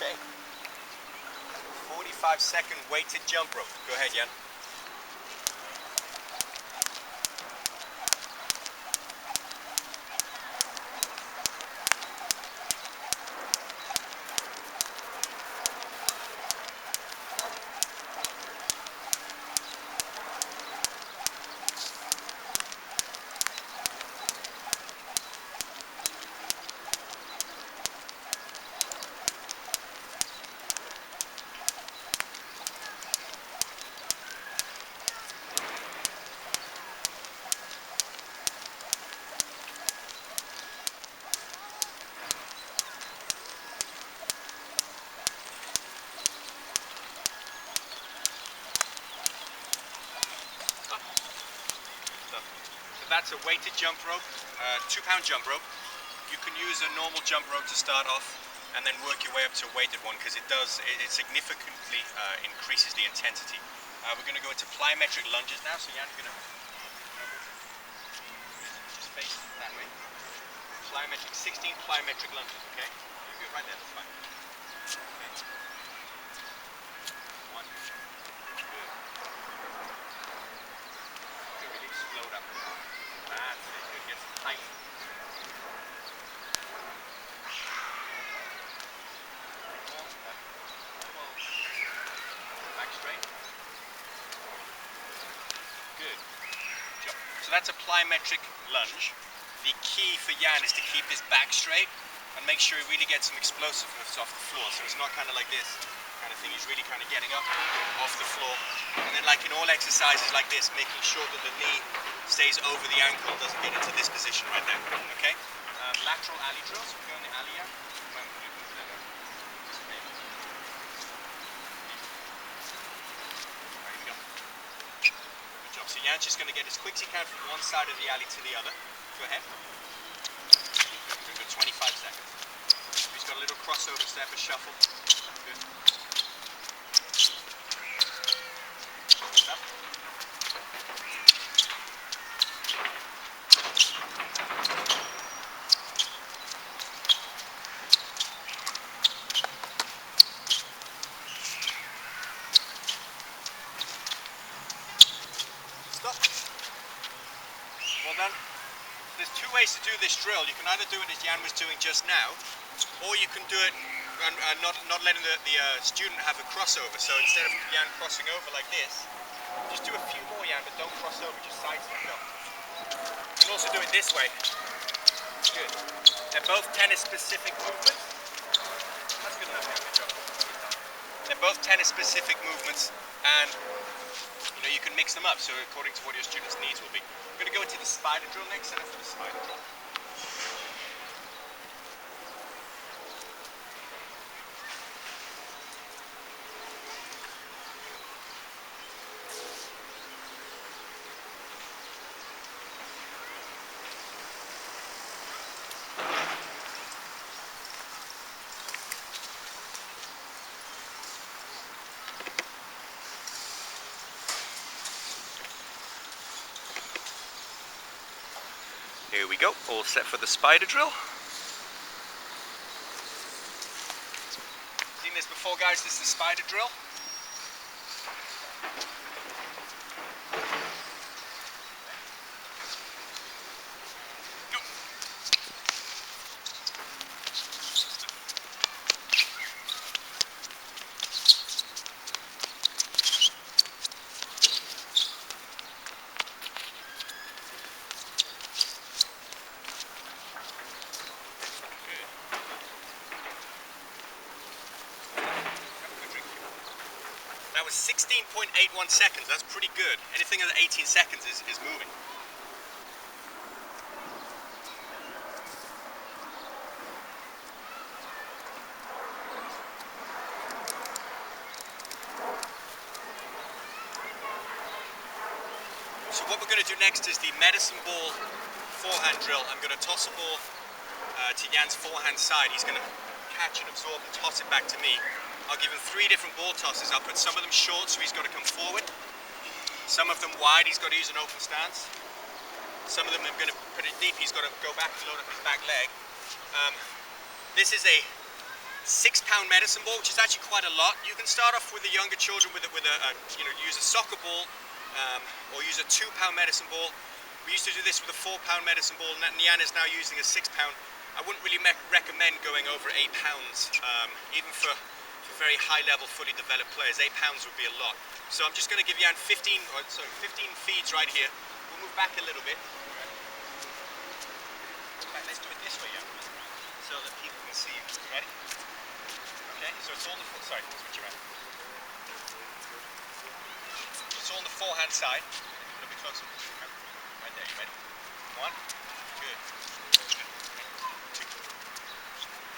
Okay. 45-second weighted jump rope. Go ahead, Jan. So that's a weighted jump rope, 2-pound jump rope. You can use a normal jump rope to start off and then work your way up to a weighted one because it significantly increases the intensity. We're going to go into plyometric lunges now, so Jan's going to just face that way. Plyometric, 16 plyometric lunges, okay? You go right there, that's fine. Okay. One. Good. Okay, really explode up. That's it, good, get some height. Back straight. Good. So that's a plyometric lunge. The key for Jan is to keep his back straight and make sure he really gets some explosiveness off the floor. So it's not kind of like this kind of thing. He's really kind of getting up off the floor. And then like in all exercises like this, making sure that the knee stays over the ankle, doesn't get into this position right there. Okay? Lateral alley drills. We go in the alley, Jan. So Jan's just going to get as quick as he can from one side of the alley to the other. Go ahead. We've got 25 seconds. He's got a little crossover step, a shuffle. Good. Up. Stop. Well done. There's two ways to do this drill. You can either do it as Jan was doing just now, or you can do it and not letting the student have a crossover. So instead of Jan crossing over like this, just do a few more, Jan, but don't cross over, just sidestep up. You can also do it this way. Good. They're both tennis-specific movements. That's good enough, Jan. Good job. They're both tennis-specific movements, and you can mix them up, so according to what your students' needs will be. We're going to go into the spider drill next, set up for the spider drill. Here we go, all set for the spider drill. Seen this before, guys? This is the spider drill. Go. That was 16.81 seconds, that's pretty good. Anything under 18 seconds is moving. So what we're going to do next is the medicine ball forehand drill. I'm going to toss a ball to Jan's forehand side. He's going to catch and absorb and toss it back to me. I'll give him 3 different ball tosses. I'll put some of them short, so he's got to come forward. Some of them wide, he's got to use an open stance. Some of them I'm going to put it deep, he's got to go back and load up his back leg. This is a 6-pound medicine ball, which is actually quite a lot. You can start off with the younger children with use a soccer ball, or use a 2-pound medicine ball. We used to do this with a 4-pound medicine ball, and Jan is now using a 6-pound. I wouldn't really recommend going over 8 pounds, even for very high-level, fully developed players. 8 pounds would be a lot. So I'm just going to give Jan 15 feeds right here. We'll move back a little bit. Right, let's do it this way, Jan, so that people can see you. Ready? Okay, so it's all the switch around. It's all on the forehand side. A little bit closer. Right there, you ready? 1, good.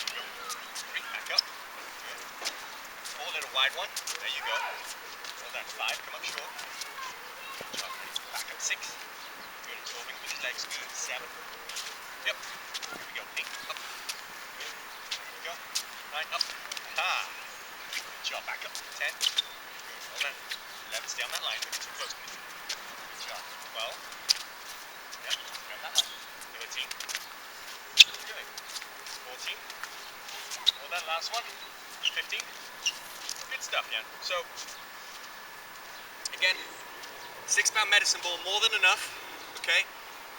2, go. 3, back up. Good. 4, little wide one. There you go. Well done. 5, come up short. Good job. Back up. 6. Good. Absorbing with his legs. Good. 7. Yep. Here we go. 8. Up. Good. Here we go. 9. Up. Ha! Good job. Back up. 10. Good. Well done. 11. Stay on that line. Don't get too close to me. Good job. 12. Yep. Stay on that line. 13. Good. 14. Well done. Last one. 15. Good stuff, Jan. So, again, 6-pound medicine ball, more than enough. Okay.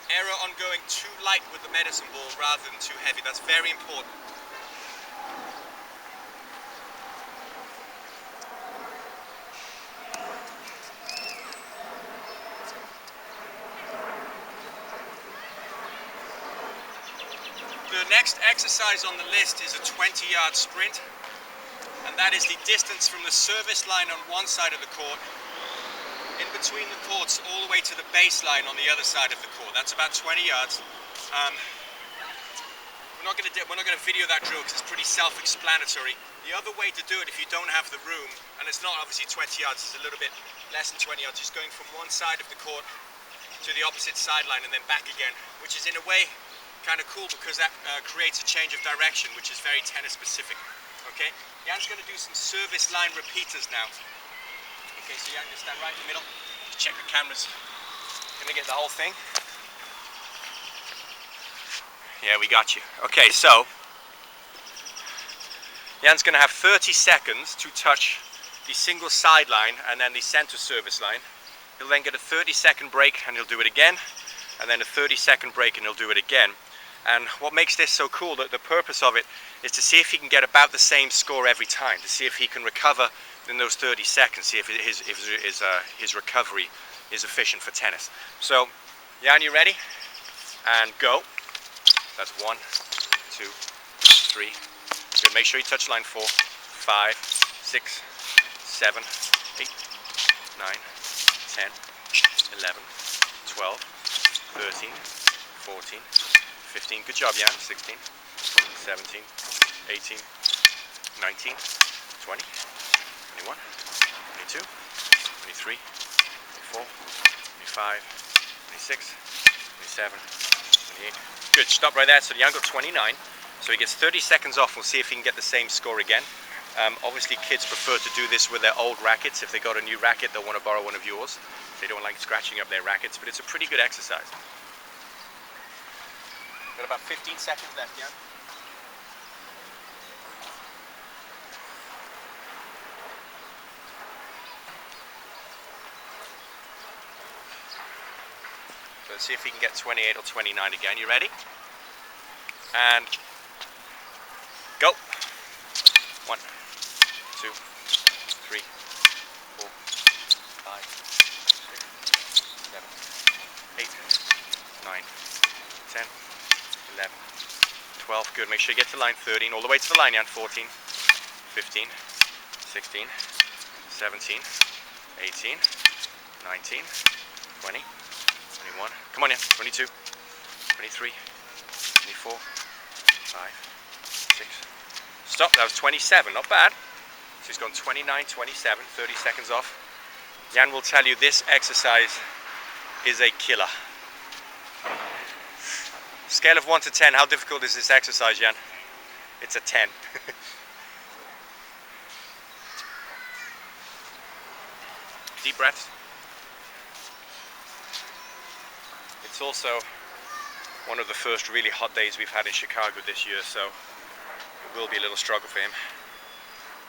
Error on going too light with the medicine ball rather than too heavy. That's very important. The next exercise on the list is a 20-yard sprint, and that is the distance from the service line on one side of the court, in between the courts, all the way to the baseline on the other side of the court. That's about 20 yards. We're not going to video that drill because it's pretty self-explanatory. The other way to do it, if you don't have the room, and it's not obviously 20 yards, it's a little bit less than 20 yards, just going from one side of the court to the opposite sideline and then back again, which is in a way kind of cool because that creates a change of direction, which is very tennis specific. Okay, Jan's going to do some service line repeaters now. Okay, so Jan, just stand right in the middle. Just check the cameras. Gonna get the whole thing. Yeah, we got you. Okay, so Jan's gonna have 30 seconds to touch the single sideline and then the center service line. He'll then get a 30-second break and he'll do it again, and then a 30-second break and he'll do it again. And what makes this so cool, that the purpose of it is to see if he can get about the same score every time, to see if he can recover in those 30 seconds, see if his recovery is efficient for tennis. So, Jan, you ready? And go. That's 1, 2, 3. Good. Make sure you touch line 4, 5, 6, 7, 8, 9, 10, 11, 12, 13, 14, 15. Good job, Jan. 16, 17, 18, 19, 20. 21, 22, 23, 24, 25, 26, 27, 28. Good, stop right there. So Jan got 29. So he gets 30 seconds off. We'll see if he can get the same score again. Obviously kids prefer to do this with their old rackets. If they got a new racket, they'll want to borrow one of yours. They don't like scratching up their rackets, but it's a pretty good exercise. Got about 15 seconds left, Jan. Let's see if he can get 28 or 29 again. You ready? And go. 1, 2, 3, 4, 5, 6, 7, 8, 9, 10, 11, 12. Good. Make sure you get to line 13. All the way to the line, Jan. 14, 15, 16, 17, 18, 19, 20. 21. Come on, yeah. 22, 23, 24, 5, 6. Stop. That was 27. Not bad. So he's gone 29, 27, 30 seconds off. Jan will tell you this exercise is a killer. Scale of 1 to 10, how difficult is this exercise, Jan? It's a 10. Deep breaths. It's also one of the first really hot days we've had in Chicago this year, so It will be a little struggle for him.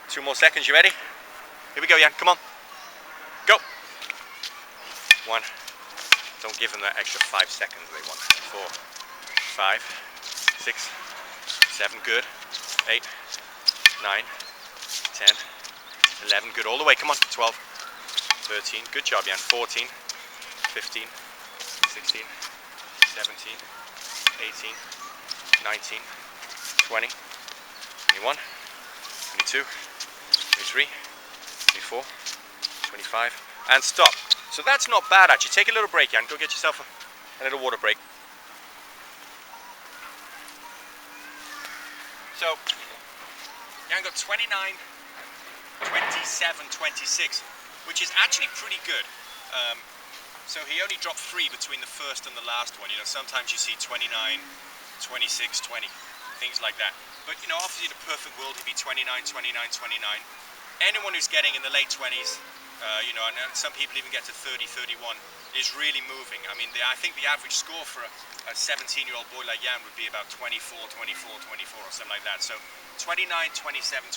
2 more seconds, you ready? Here we go, Jan, come on. Go. 1. Don't give them that extra 5 seconds they want. 4, 5, 6, 7, good. 8, 9, 10, 11, good. All the way, come on. 12, 13, good job, Jan. 14, 15, 16, 17, 18, 19, 20, 21, 22, 23, 24, 25, and stop. So that's not bad actually. Take a little break, Jan. Go get yourself a little water break. So, Jan got 29, 27, 26, which is actually pretty good. So he only dropped 3 between the first and the last one. You know, sometimes you see 29, 26, 20, things like that. But you know, obviously in a perfect world he'd be 29, 29, 29. Anyone who's getting in the late 20s, you know, and some people even get to 30, 31, is really moving. I mean, I think the average score for a 17-year-old boy like Jan would be about 24, 24, 24 or something like that. So 29, 27, 26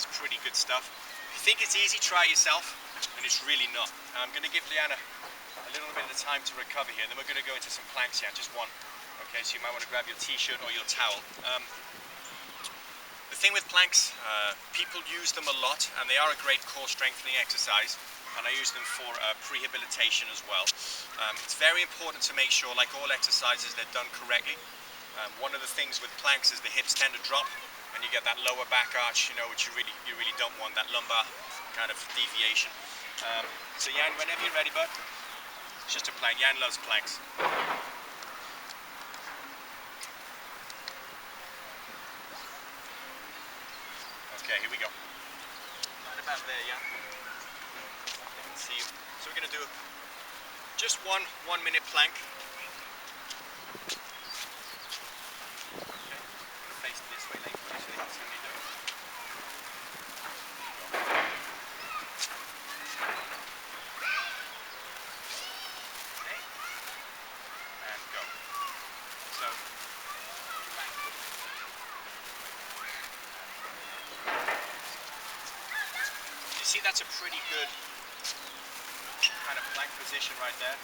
is pretty good stuff. If you think it's easy, try it yourself, and it's really not. I'm going to give Liana a little bit of time to recover here, and then we're going to go into some planks here, just one. Okay, so you might want to grab your t-shirt or your towel. The thing with planks, people use them a lot, and they are a great core strengthening exercise, and I use them for prehabilitation as well. It's very important to make sure, like all exercises, they're done correctly. One of the things with planks is the hips tend to drop, and you get that lower back arch, you know, which you really don't want, that lumbar kind of deviation. So Jan, whenever you're ready, bud, it's just a plank. Jan loves planks. Okay, here we go. Right about there, Jan. I can see you. So we're going to do just one 1-minute plank. Okay, face this way, like so you can see me do it. Okay, and go. So, you see that's a pretty good kind of plank position right there.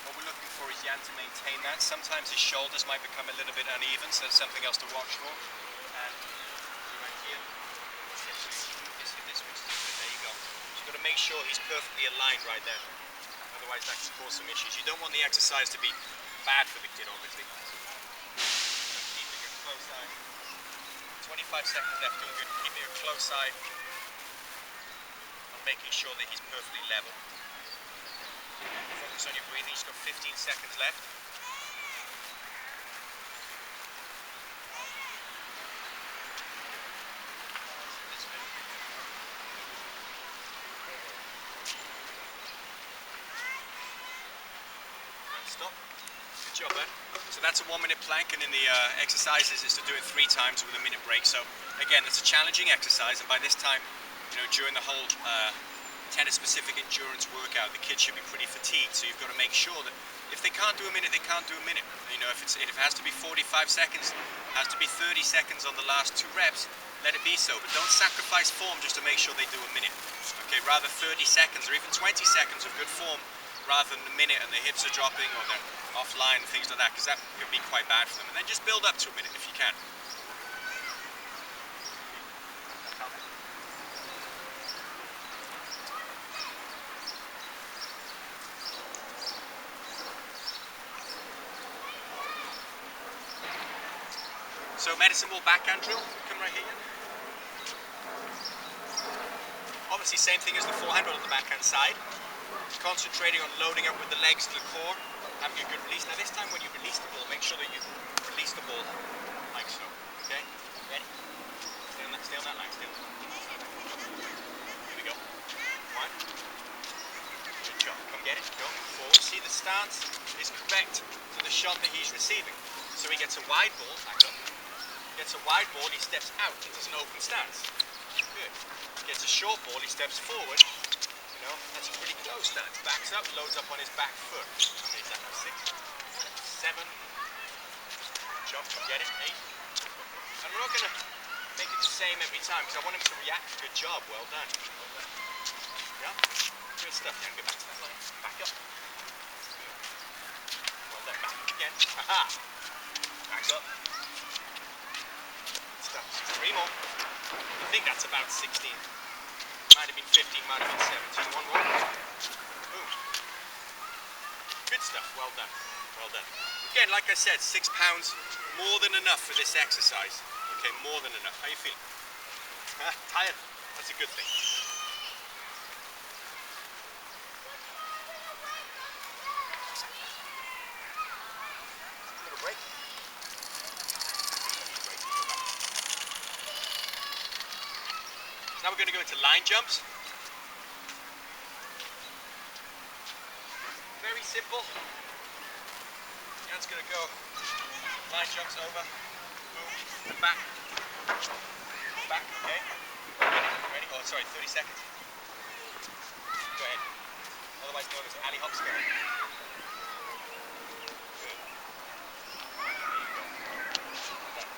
What we're looking for is Jan to maintain that. Sometimes his shoulders might become a little bit uneven, so that's something else to watch for. And right here, just hit this way, there you go. So you've got to make sure he's perfectly aligned right there. Otherwise that can cause some issues. You don't want the exercise to be bad for the kid, obviously. So keeping your close eye. 25 seconds left, doing good. Keeping your close eye on making sure that he's perfectly level. Focus on your breathing. You've got 15 seconds left. And stop. Good job, man. So that's a 1-minute plank, and in the exercises is to do it 3 times with a minute break. So again, it's a challenging exercise, and by this time, you know, during the whole tennis-specific endurance workout, the kids should be pretty fatigued. So you've got to make sure that if they can't do a minute, they can't do a minute. You know, if it has to be 45 seconds, has to be 30 seconds on the last 2 reps, let it be so. But don't sacrifice form just to make sure they do a minute. Okay, rather 30 seconds or even 20 seconds of good form rather than a minute and the hips are dropping or they're offline and things like that, because that could be quite bad for them. And then just build up to a minute if you can. So medicine ball backhand drill, come right here. Obviously same thing as the forehand, but on the backhand side. Concentrating on loading up with the legs to the core, having a good release. Now this time when you release the ball, make sure that you release the ball like so, okay? Ready? Stay on that line, stay on that line. Here we go. 1. Good job, come get it, go forward. See the stance is correct to the shot that he's receiving. So he gets a wide ball, back up. Gets a wide ball, he steps out into an open stance. Good. Gets a short ball, he steps forward. You know, that's a pretty close stance. Backs up, loads up on his back foot. How many is that now? 6, 7. Jump, get it. 8. And we're not going to make it the same every time because I want him to react. Good job, well done. Well done. Yeah? Good stuff, Jan. Go back to that line. Back up. Good. Well done. Back up again. Aha! Back up. Good stuff. 3 more. I think that's about 16. Might have been 15, might have been 17. 1 more. Boom. Good stuff. Well done. Well done. Again, like I said, 6 pounds, more than enough for this exercise. Okay, more than enough. How you feeling? Huh? Tired? That's a good thing. A little break. Now we're going to go into line jumps. Very simple. Jan's going to go line jumps over, boom, back, okay? Ready? Oh, sorry, 30 seconds. Go ahead. Otherwise known as alley hop scare. Good. There you go. Done.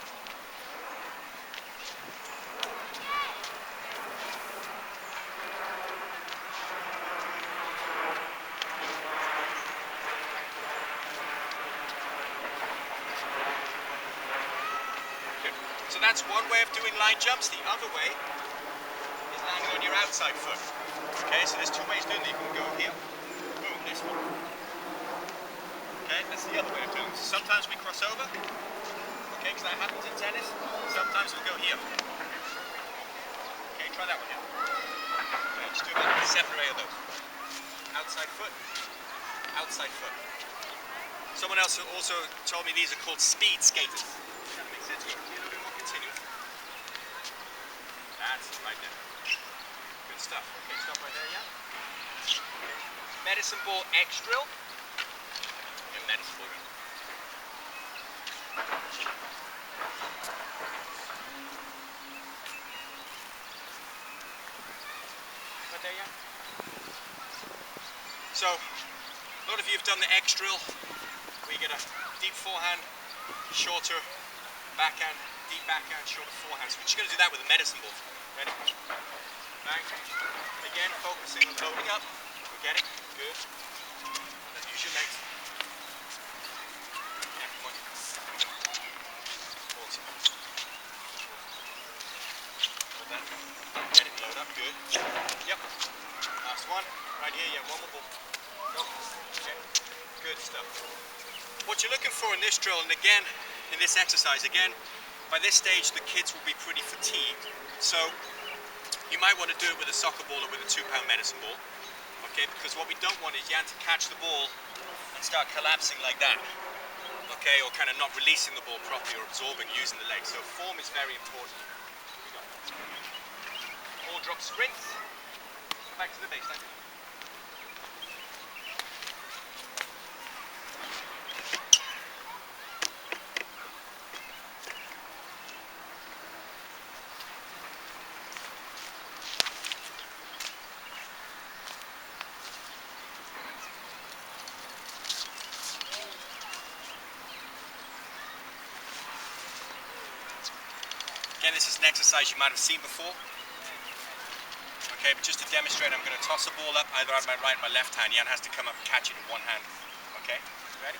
So that's one way of doing line jumps. The other way is landing on your outside foot. Okay, so there's 2 ways doing it. You can go here. Boom, this one. Okay, that's the other way of doing it. So sometimes we cross over. Okay, because that happens in tennis. Sometimes we'll go here. Okay, try that one here. Okay, just do about 7 or 8 of those. Outside foot. Outside foot. Someone else also told me these are called speed skaters. That makes sense. Continue. That's it, right there. Good stuff. Okay, stop right there, yeah? Okay. Medicine ball X drill. And medicine ball drill. Right there, yeah? So, a lot of you have done the X drill, where you get a deep forehand, shorter backhand, deep backhand, shorter forehand. So we're just going to do that with a medicine ball. Ready? Bang. Again, focusing on loading up. We're getting good. Then use your legs. Yeah, come on. Awesome. Hold that. Get it, load up, good. Yep. Last one. Right here, yeah, one more ball. Go. Okay. Good stuff. What you're looking for in this drill, and again, in this exercise, again, by this stage the kids will be pretty fatigued, so you might want to do it with a soccer ball or with a 2-pound medicine ball, okay, because what we don't want is Jan to catch the ball and start collapsing like that, okay, or kind of not releasing the ball properly or absorbing using the legs. So form is very important. Here we go. Ball drop sprints, back to the baseline. Again, this is an exercise you might have seen before. Okay, but just to demonstrate, I'm going to toss a ball up either on my right or my left hand. Jan has to come up and catch it in one hand. Okay, ready?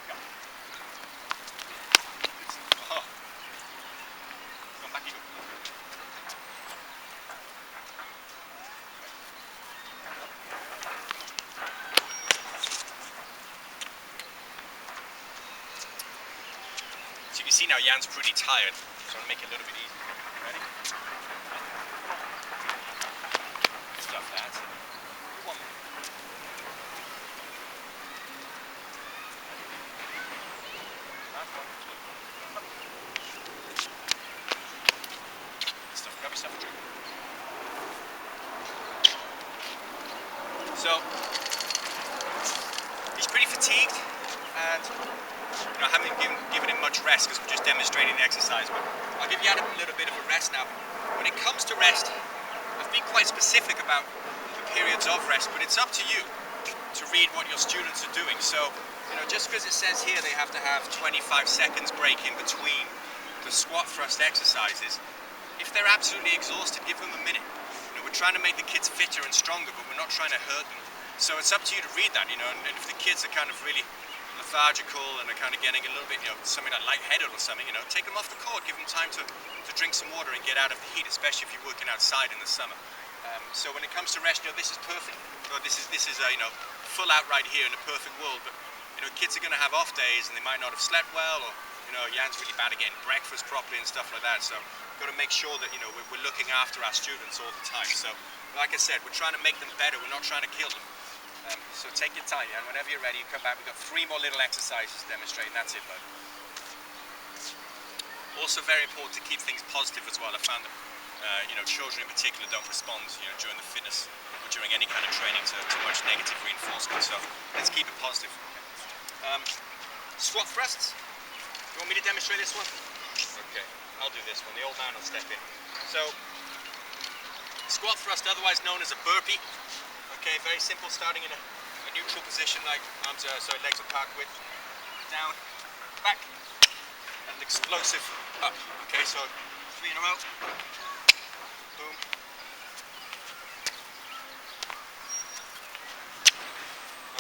Go. Oh. Come back, you go. So you can see now Jan's pretty tired, so I'll make it a little bit easier. Ready? Good stuff, lads. One more. Last one. Good stuff, grab yourself a drink. So, he's pretty fatigued, and I haven't given him much rest because we're just demonstrating the exercise, but I'll give you a little bit of a rest now. When it comes to rest, I've been quite specific about the periods of rest, but it's up to you to read what your students are doing. So, just because it says here they have to have 25 seconds break in between the squat thrust exercises, if they're absolutely exhausted, give them a minute. You know, we're trying to make the kids fitter and stronger, but we're not trying to hurt them. So it's up to you to read that, you know, and if the kids are kind of really lethargical and are kind of getting a little bit, you know, something like lightheaded or something, you know, take them off the court, give them time to drink some water and get out of the heat, especially if you're working outside in the summer. So when it comes to rest, you know, this is perfect. This is you know, full out right here in a perfect world, but you know, kids are going to have off days and they might not have slept well, or you know, Jan's really bad at getting breakfast properly and stuff like that. So we've got to make sure that, you know, we're looking after our students all the time. So like I said, we're trying to make them better, we're not trying to kill them. So take your time, Jan. Whenever you're ready, you come back. We've got 3 more little exercises to demonstrate, and that's it, bud. Also very important to keep things positive as well. I found that you know, children in particular don't respond, you know, during the fitness or during any kind of training to much negative reinforcement. So let's keep it positive. Squat thrusts. You want me to demonstrate this one? Okay, I'll do this one. The old man will step in. So squat thrust, otherwise known as a burpee. Okay, very simple, starting in a neutral position, like arms are, so legs apart, width, down, back, and explosive up. Okay, so 3 in a row. Boom.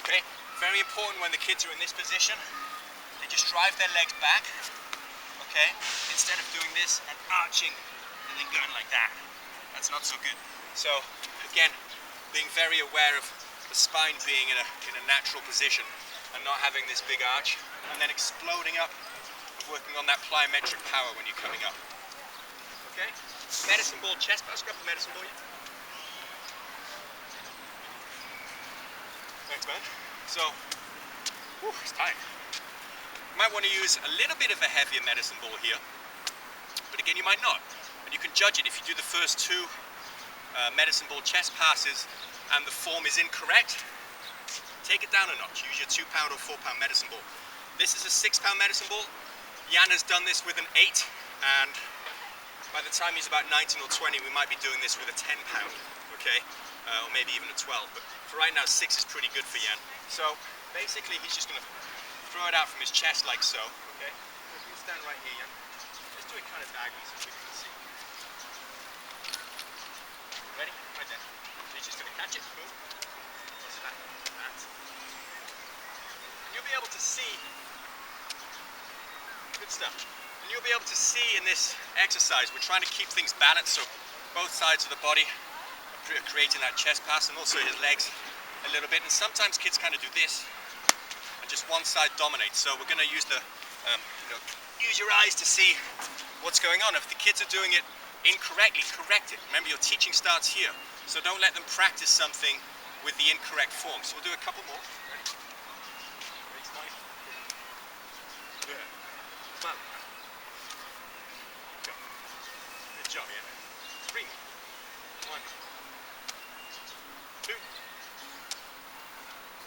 Okay, very important when the kids are in this position, they just drive their legs back, okay, instead of doing this and arching and then going like that. That's not so good. So, again, being very aware of the spine being in a natural position and not having this big arch, and then exploding up and working on that plyometric power when you're coming up. Okay? Medicine ball chest press. Grab the medicine ball. Thanks, man. So, it's tight. You might want to use a little bit of a heavier medicine ball here, but again, you might not. And you can judge it if you do the first 2 medicine ball chest passes and the form is incorrect, take it down a notch. Use your 2-pound or 4-pound medicine ball. This is a 6-pound medicine ball. Jan has done this with an 8, and by the time he's about 19 or 20, we might be doing this with a 10-pound, okay? Or maybe even a 12, but for right now, 6 is pretty good for Jan. So basically, he's just going to throw it out from his chest like so, okay? So if you stand right here, Jan, just do it kind of diagonally so we can see. Ready? Right there. He's just going to catch it. Boom. What's that? That. And you'll be able to see. Good stuff. And you'll be able to see in this exercise, we're trying to keep things balanced, so both sides of the body are creating that chest pass, and also his legs a little bit. And sometimes kids kind of do this, and just one side dominates. So we're going to use the, you know, use your eyes to see what's going on. If the kids are doing it incorrectly, correct it. Remember, your teaching starts here, so don't let them practice something with the incorrect form. So we'll do a couple more. Ready? Ready, smile. Yeah. Smile. Go. Good job, yeah. 3 more. 1, 2,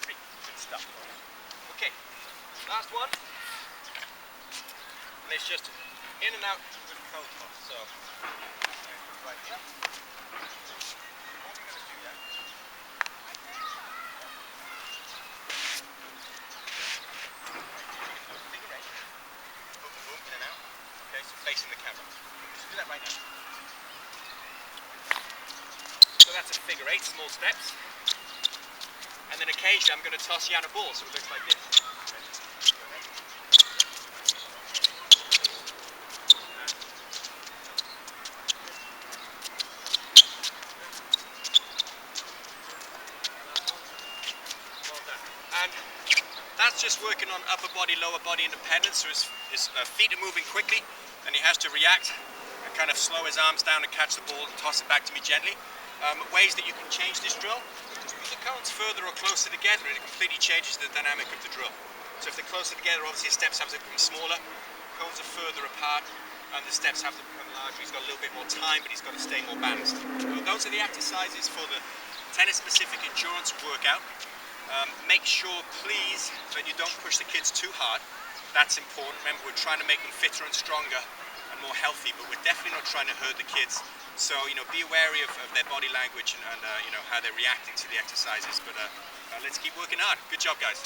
3. Good stuff. Okay. Last one. And it's just in and out with a cold toss. So right here. What we're going to do, yeah? Figure 8. Boom, boom, in and out. Okay, so facing the camera. So do that right now. So that's a figure 8, small steps. And then occasionally I'm going to toss Jan a ball, so it looks like this. And that's just working on upper body, lower body independence, so his feet are moving quickly, and he has to react and kind of slow his arms down and catch the ball and toss it back to me gently. Ways that you can change this drill, just move the cones further or closer together, and it completely changes the dynamic of the drill. So if they're closer together, obviously his steps have to become smaller, cones are further apart, and the steps have to become larger. He's got a little bit more time, but he's got to stay more balanced. So those are the exercises for the tennis-specific endurance workout. Make sure, please, that you don't push the kids too hard. That's important. Remember, we're trying to make them fitter and stronger and more healthy, but we're definitely not trying to hurt the kids. So, you know, be wary of their body language and you know, how they're reacting to the exercises. But let's keep working hard. Good job, guys.